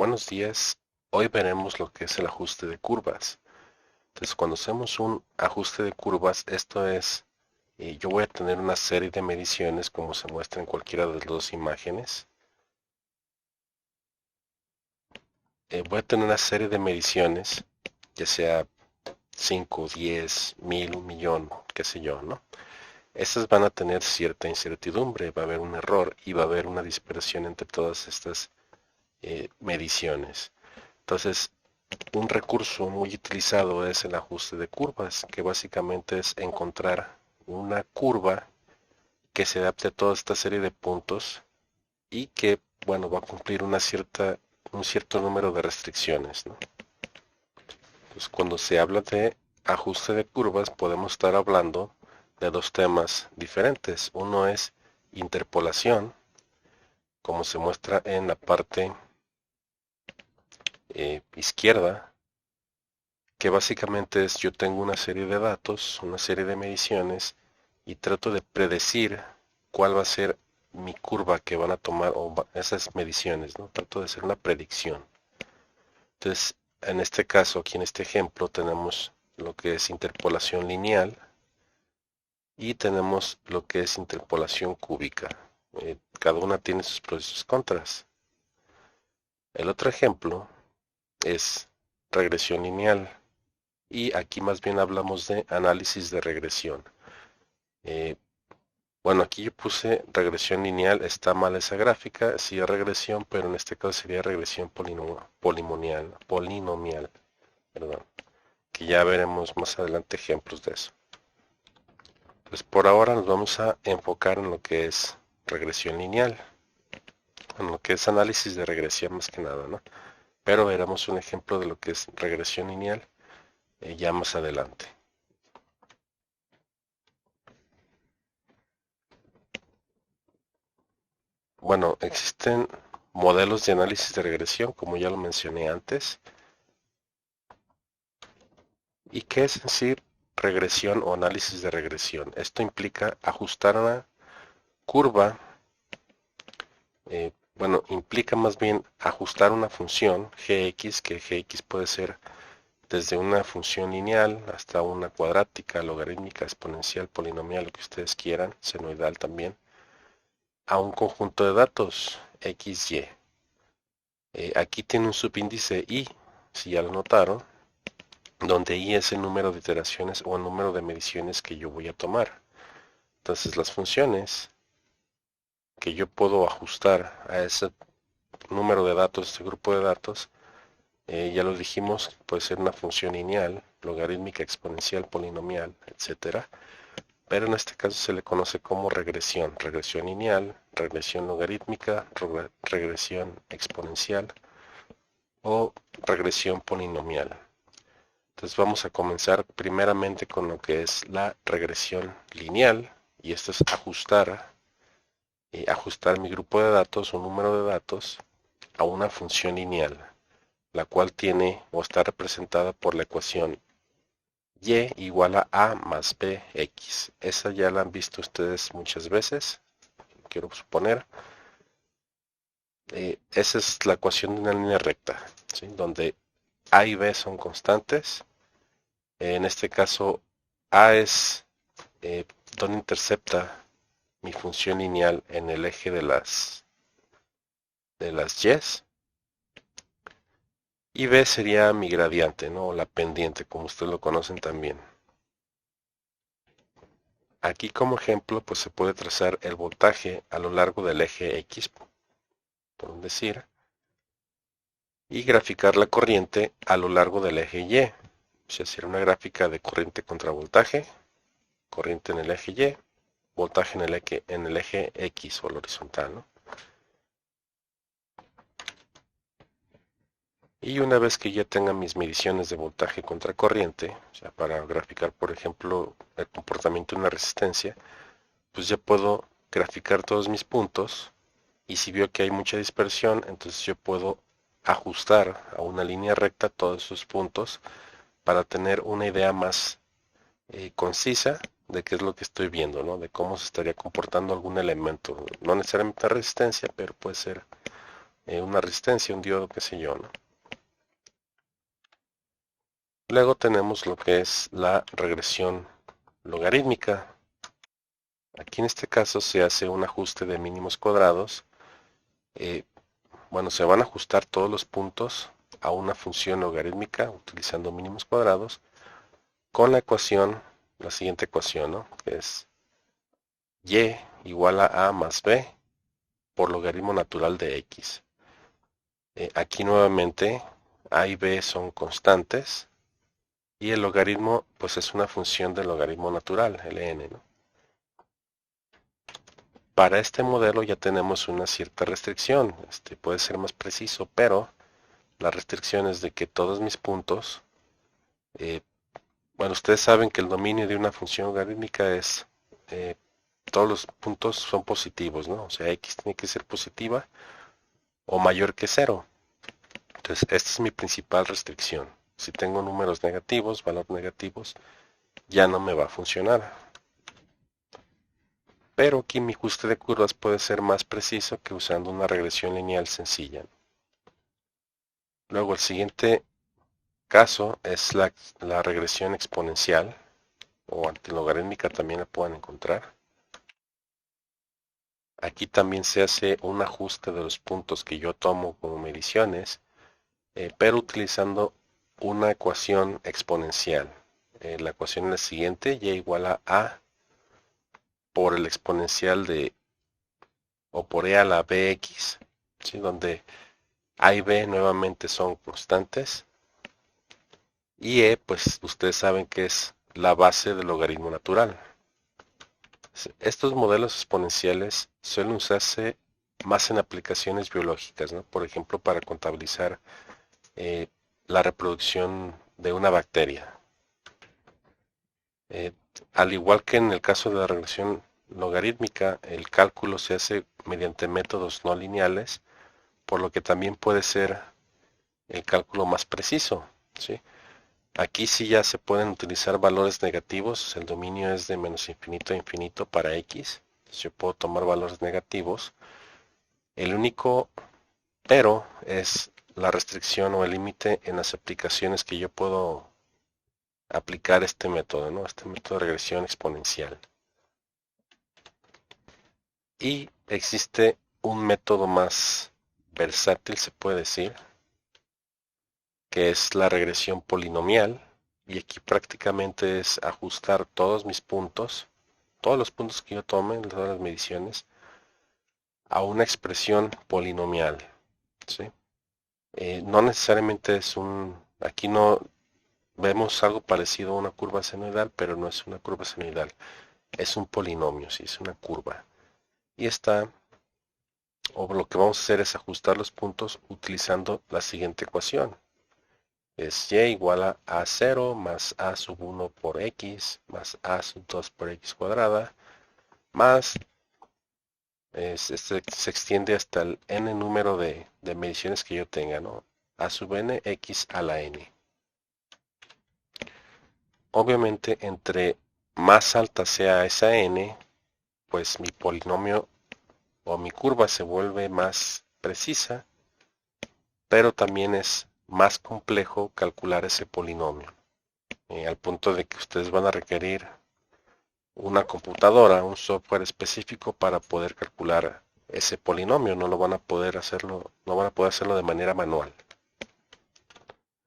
Buenos días. Hoy veremos lo que es el ajuste de curvas. Entonces, cuando hacemos un ajuste de curvas, esto es, yo voy a tener una serie de mediciones como se muestra en cualquiera de las dos imágenes. Voy a tener una serie de mediciones, ya sea 5, 10, 1000, 1 millón, qué sé yo, ¿no? Estas van a tener cierta incertidumbre, va a haber un error y va a haber una dispersión entre todas estas mediciones. Entonces, un recurso muy utilizado es el ajuste de curvas, que básicamente es encontrar una curva que se adapte a toda esta serie de puntos y que, bueno, va a cumplir un cierto número de restricciones, ¿no? Entonces, cuando se habla de ajuste de curvas, podemos estar hablando de dos temas diferentes. Uno es interpolación, como se muestra en la parte izquierda, que básicamente es yo tengo una serie de datos, una serie de mediciones y trato de predecir cuál va a ser mi curva que van a tomar esas mediciones, ¿no? Trato de hacer una predicción. Entonces, en este caso, aquí en este ejemplo, tenemos lo que es interpolación lineal y tenemos lo que es interpolación cúbica. Cada una tiene sus pros y sus contras. El otro ejemplo es regresión lineal y aquí más bien hablamos de análisis de regresión. Eh, bueno, aquí yo puse regresión lineal, está mal esa gráfica, sí es regresión, pero en este caso sería regresión polinomial, perdón, que ya veremos más adelante ejemplos de eso. Pues por ahora nos vamos a enfocar en lo que es regresión lineal, en lo que es análisis de regresión más que nada, ¿no? Pero veremos un ejemplo de lo que es regresión lineal ya más adelante. Bueno, existen modelos de análisis de regresión, como ya lo mencioné antes. ¿Y qué es en sí regresión o análisis de regresión? Esto implica ajustar una curva, bueno, implica más bien ajustar una función gx, que gx puede ser desde una función lineal hasta una cuadrática, logarítmica, exponencial, polinomial, lo que ustedes quieran, senoidal también, a un conjunto de datos xy. Aquí tiene un subíndice i, si ya lo notaron, donde i es el número de iteraciones o el número de mediciones que yo voy a tomar. Entonces las funciones que yo puedo ajustar a ese número de datos, este grupo de datos, ya lo dijimos, puede ser una función lineal, logarítmica, exponencial, polinomial, etcétera. Pero en este caso se le conoce como regresión, regresión lineal, regresión logarítmica, regresión exponencial o regresión polinomial. Entonces vamos a comenzar primeramente con lo que es la regresión lineal, y esto es ajustar mi grupo de datos o número de datos a una función lineal, la cual tiene o está representada por la ecuación y igual a más bx. Esa ya la han visto ustedes muchas veces, quiero suponer. Esa es la ecuación de una línea recta, ¿sí? Donde a y b son constantes. En este caso, a es donde intercepta mi función lineal en el eje de las y's, y b sería mi gradiente, ¿no? O la pendiente, como ustedes lo conocen también. Aquí como ejemplo, pues se puede trazar el voltaje a lo largo del eje X, por decir, y graficar la corriente a lo largo del eje Y. O sea, hacer una gráfica de corriente contra voltaje, corriente en el eje Y, voltaje en el eje X o el horizontal, ¿no? Y una vez que ya tenga mis mediciones de voltaje contra corriente, o sea, para graficar, por ejemplo, el comportamiento de una resistencia, pues ya puedo graficar todos mis puntos, y si veo que hay mucha dispersión, entonces yo puedo ajustar a una línea recta todos esos puntos para tener una idea más concisa de qué es lo que estoy viendo, ¿no? De cómo se estaría comportando algún elemento. No necesariamente resistencia, pero puede ser una resistencia, un diodo, qué sé yo, ¿no? Luego tenemos lo que es la regresión logarítmica. Aquí en este caso se hace un ajuste de mínimos cuadrados. Bueno, se van a ajustar todos los puntos a una función logarítmica utilizando mínimos cuadrados con la ecuación, la siguiente ecuación, ¿no? Que es y igual a más b por logaritmo natural de x. Aquí nuevamente a y b son constantes y el logaritmo pues es una función del logaritmo natural, ln, ¿no? Para este modelo ya tenemos una cierta restricción, puede ser más preciso, pero la restricción es de que todos mis puntos, bueno, ustedes saben que el dominio de una función logarítmica es, todos los puntos son positivos, ¿no? O sea, x tiene que ser positiva o mayor que cero. Entonces, esta es mi principal restricción. Si tengo números negativos, valores negativos, ya no me va a funcionar. Pero aquí mi ajuste de curvas puede ser más preciso que usando una regresión lineal sencilla. Luego el siguiente caso es la regresión exponencial o antilogarítmica, también la pueden encontrar. Aquí también se hace un ajuste de los puntos que yo tomo como mediciones, pero utilizando una ecuación exponencial. La ecuación es la siguiente: y igual a por el exponencial de, o por e a la bx, ¿sí? Donde a y b nuevamente son constantes y pues ustedes saben que es la base del logaritmo natural. Estos modelos exponenciales suelen usarse más en aplicaciones biológicas, ¿no? Por ejemplo, para contabilizar eh, la reproducción de una bacteria. Eh, Al igual que en el caso de la regresión logarítmica, el cálculo se hace mediante métodos no lineales, por lo que también puede ser el cálculo más preciso, ¿sí? Aquí sí ya se pueden utilizar valores negativos, el dominio es de menos infinito a infinito para x, yo puedo tomar valores negativos. El único pero es la restricción o el límite en las aplicaciones que yo puedo aplicar este método, ¿no? Este método de regresión exponencial. Y existe un método más versátil, se puede decir, que es la regresión polinomial. Y aquí prácticamente es ajustar todos mis puntos, todos los puntos que yo tome, todas las mediciones, a una expresión polinomial, ¿sí? No necesariamente es aquí no vemos algo parecido a una curva senoidal, pero no es una curva senoidal, es un polinomio, sí, es una curva. Y o lo que vamos a hacer es ajustar los puntos utilizando la siguiente ecuación. Es y igual a 0 más a sub 1 por x más a sub 2 por x cuadrada más, se extiende hasta el n número de mediciones que yo tenga, ¿no? A sub n, x a la n. Obviamente, entre más alta sea esa n, pues mi polinomio o mi curva se vuelve más precisa, pero también es más complejo calcular ese polinomio, al punto de que ustedes van a requerir una computadora, un software específico para poder calcular ese polinomio. No van a poder hacerlo de manera manual.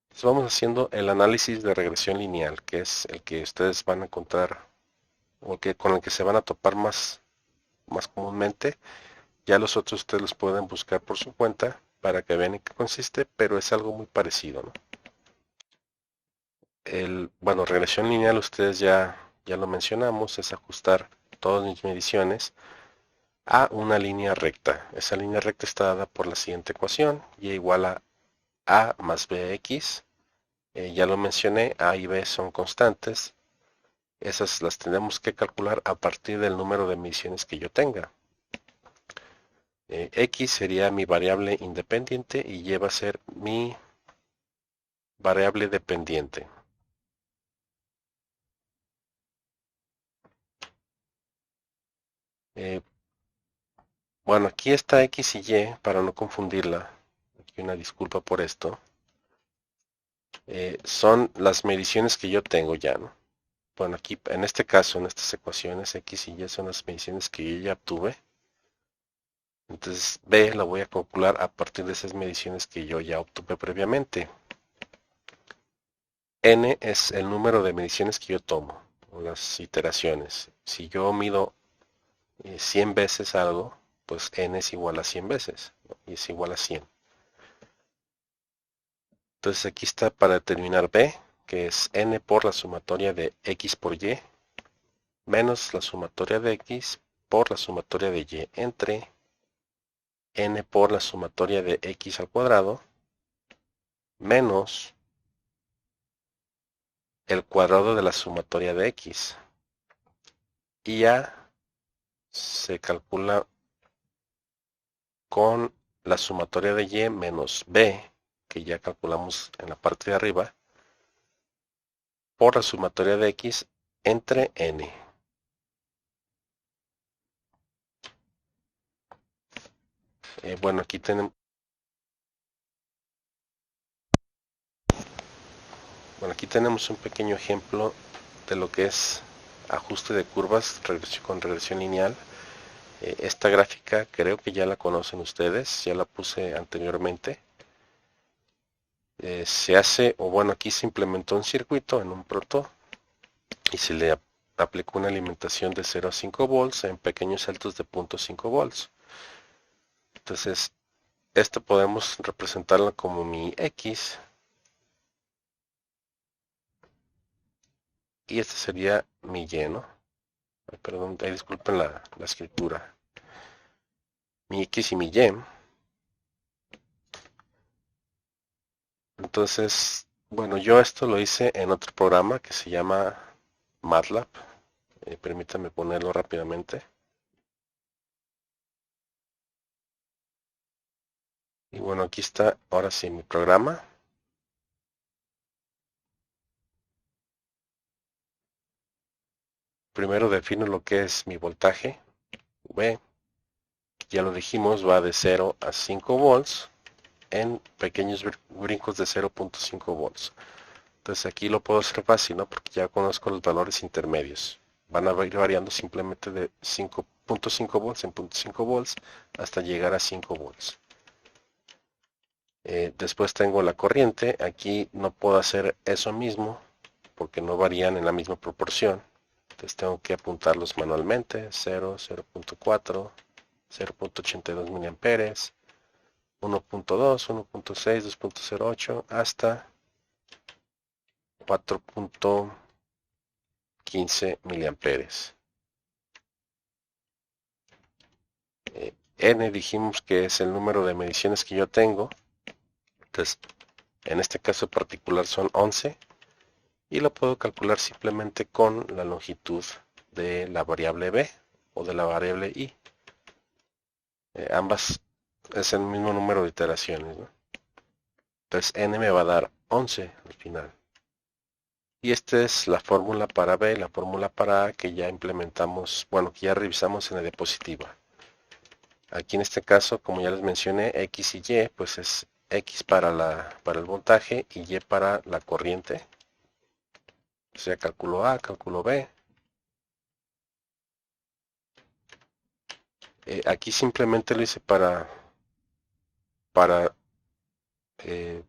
Entonces vamos haciendo el análisis de regresión lineal, que es el que ustedes van a encontrar o con el que se van a topar más comúnmente. Ya los otros ustedes los pueden buscar por su cuenta para que vean en qué consiste, pero es algo muy parecido, ¿no? Bueno, regresión lineal ustedes ya lo mencionamos, es ajustar todas mis mediciones a una línea recta. Esa línea recta está dada por la siguiente ecuación: y igual a más bx. Ya lo mencioné, a y b son constantes. Esas las tenemos que calcular a partir del número de mediciones que yo tenga. X sería mi variable independiente y y va a ser mi variable dependiente. Bueno, aquí está X y Y, para no confundirla. Aquí una disculpa por esto. Son las mediciones que yo tengo ya, ¿no? Bueno, aquí en este caso, en estas ecuaciones, X y Y son las mediciones que yo ya obtuve. Entonces B la voy a calcular a partir de esas mediciones que yo ya obtuve previamente. N es el número de mediciones que yo tomo, o las iteraciones. Si yo mido 100 veces algo, pues N es igual a 100 veces, ¿no? Y es igual a 100. Entonces aquí está para determinar B, que es N por la sumatoria de X por Y, menos la sumatoria de X por la sumatoria de Y, entre N por la sumatoria de X al cuadrado, menos el cuadrado de la sumatoria de X. Y A se calcula con la sumatoria de Y menos B, que ya calculamos en la parte de arriba, por la sumatoria de X entre N. Bueno, aquí tenemos, un pequeño ejemplo de lo que es ajuste de curvas con regresión lineal. Esta gráfica creo que ya la conocen ustedes, ya la puse anteriormente. Se hace, o bueno, aquí se implementó un circuito en un proto y se le aplicó una alimentación de 0 a 5 volts en pequeños saltos de 0.5 volts. Entonces, esto podemos representarlo como mi X y este sería mi Y, ¿no? Ay, perdón, disculpen la escritura. Mi X y mi Y. Entonces, bueno, yo esto lo hice en otro programa que se llama MATLAB. Permítanme ponerlo rápidamente. Y bueno, aquí está ahora sí mi programa. Primero defino lo que es mi voltaje. V, ya lo dijimos, va de 0 a 5 volts en pequeños brincos de 0.5 volts. Entonces aquí lo puedo hacer fácil, ¿no? Porque ya conozco los valores intermedios. Van a ir variando simplemente de 5.5 volts en 0.5 volts hasta llegar a 5 volts. Después tengo la corriente. Aquí no puedo hacer eso mismo porque no varían en la misma proporción. Entonces tengo que apuntarlos manualmente. 0, 0.4, 0.82 miliamperes, 1.2, 1.6, 2.08 hasta 4.15 miliamperes. N dijimos que es el número de mediciones que yo tengo. Entonces, en este caso particular son 11 y lo puedo calcular simplemente con la longitud de la variable B o de la variable I. Ambas es el mismo número de iteraciones, ¿no? Entonces N me va a dar 11 al final. Y esta es la fórmula para B, la fórmula para A que ya implementamos, bueno, que ya revisamos en la diapositiva. Aquí en este caso, como ya les mencioné, X y Y, pues es X para el voltaje y Y para la corriente. O sea, cálculo A, cálculo B. Aquí simplemente lo hice para eh,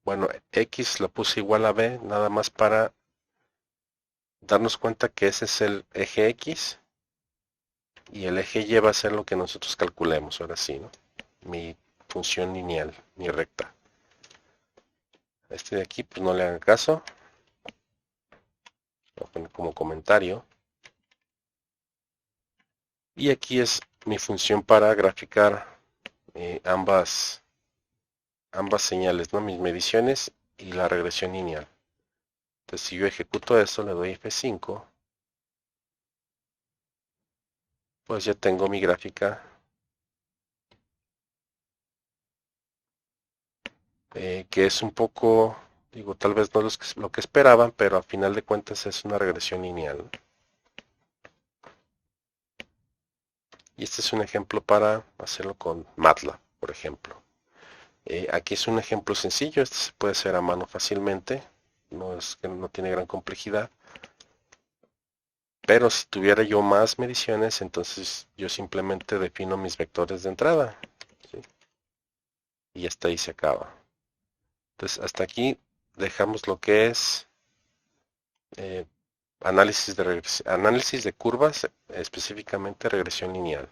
bueno, X lo puse igual a B, nada más para darnos cuenta que ese es el eje X y el eje Y va a ser lo que nosotros calculemos, ahora sí, ¿no? Mi función lineal, mi recta. Este de aquí, pues no le hagan caso. Voy a poner como comentario. Y aquí es mi función para graficar ambas señales, ¿no? Mis mediciones y la regresión lineal. Entonces, si yo ejecuto esto, le doy F5, pues ya tengo mi gráfica que es un poco, digo, tal vez no lo que esperaban, pero a final de cuentas es una regresión lineal. Y este es un ejemplo para hacerlo con MATLAB, por ejemplo. Aquí es un ejemplo sencillo, este se puede hacer a mano fácilmente, no tiene gran complejidad. Pero si tuviera yo más mediciones, entonces yo simplemente defino mis vectores de entrada, ¿sí? Y hasta ahí se acaba. Entonces hasta aquí dejamos lo que es análisis de curvas, específicamente regresión lineal.